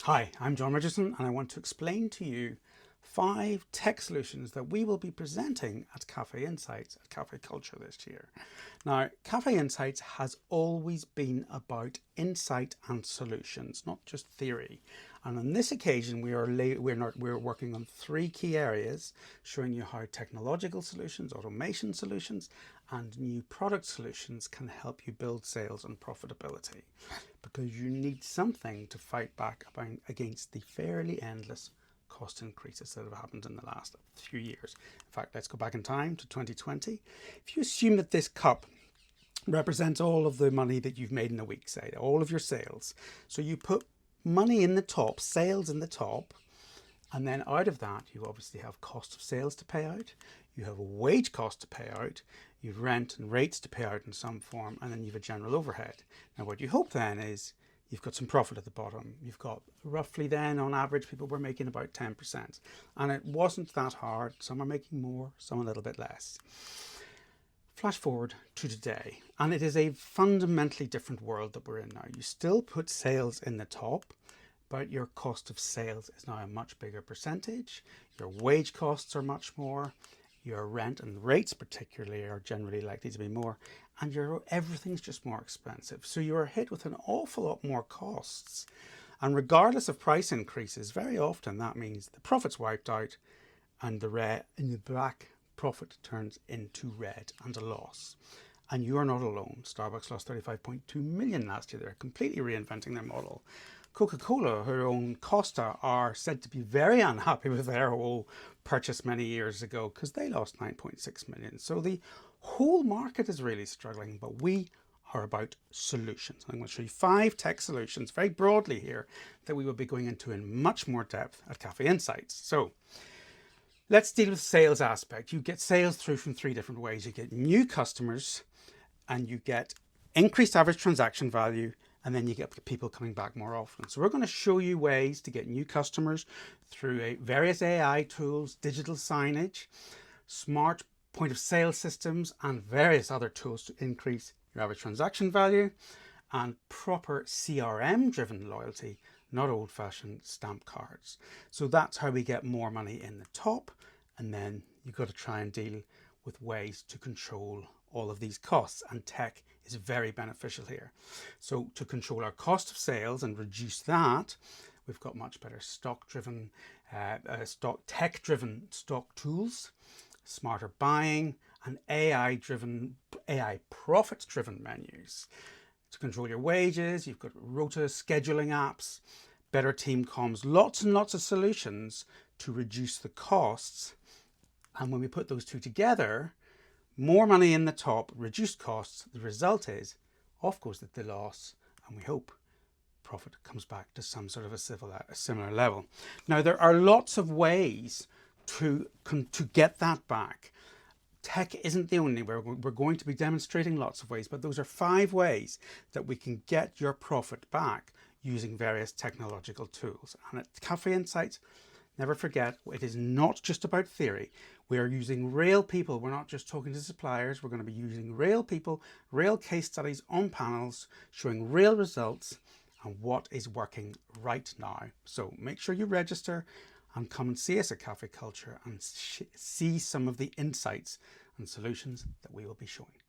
Hi, I'm John Richardson and I want to explain to you 5 tech solutions that we will be presenting at Caffe Insights at Caffe Culture this year. Now, Caffe Insights has always been about insight and solutions, not just theory. And on this occasion, we're working on 3 key areas, showing you how technological solutions, automation solutions, and new product solutions can help you build sales and profitability. Because you need something to fight back against the fairly endless cost increases that have happened in the last few years. In fact, let's go back in time to 2020. If you assume that this cup represents all of the money that you've made in a week, say, all of your sales. So you put money in the top, sales in the top, and then out of that, you obviously have cost of sales to pay out, you have a wage cost to pay out, you've rent and rates to pay out in some form, and then you've a general overhead. Now, what you hope then is you've got some profit at the bottom. You've got roughly then, on average, people were making about 10%. And it wasn't that hard. Some are making more, some a little bit less. Flash forward to today, and it is a fundamentally different world that we're in now. You still put sales in the top, but your cost of sales is now a much bigger percentage. Your wage costs are much more. Your rent and rates particularly are generally likely to be more, and everything's just more expensive. So you are hit with an awful lot more costs. And regardless of price increases, very often that means the profit's wiped out and the black profit turns into red and a loss. And you are not alone. Starbucks lost 35.2 million last year. They're completely reinventing their model. Coca-Cola, who own Costa, are said to be very unhappy with their whole purchase many years ago because they lost 9.6 million. So the whole market is really struggling, but we are about solutions. I'm going to show you 5 tech solutions very broadly here that we will be going into in much more depth at Caffe Insights. So let's deal with the sales aspect. You get sales through from 3 different ways. You get new customers, and you get increased average transaction value, and then you get people coming back more often. So we're going to show you ways to get new customers through various AI tools, digital signage, smart point of sale systems, and various other tools to increase your average transaction value, and proper CRM driven loyalty, not old fashioned stamp cards. So that's how we get more money in the top. And then you've got to try and deal with ways to control all of these costs, and tech is very beneficial here. So to control our cost of sales and reduce that, we've got much better tech-driven stock tools, smarter buying, and AI profit-driven menus. To control your wages, you've got rota scheduling apps, better team comms, lots and lots of solutions to reduce the costs. And when we put those two together, more money in the top, reduced costs, the result is off goes the loss, and we hope profit comes back to some sort of a similar level. Now, there are lots of ways to get that back. Tech isn't the only way. We're going to be demonstrating lots of ways, but those are 5 ways that we can get your profit back using various technological tools. And at Caffe Insights, never forget, it is not just about theory. We are using real people. We're not just talking to suppliers. We're going to be using real people, real case studies on panels, showing real results and what is working right now. So make sure you register and come and see us at Caffe Culture and see some of the insights and solutions that we will be showing.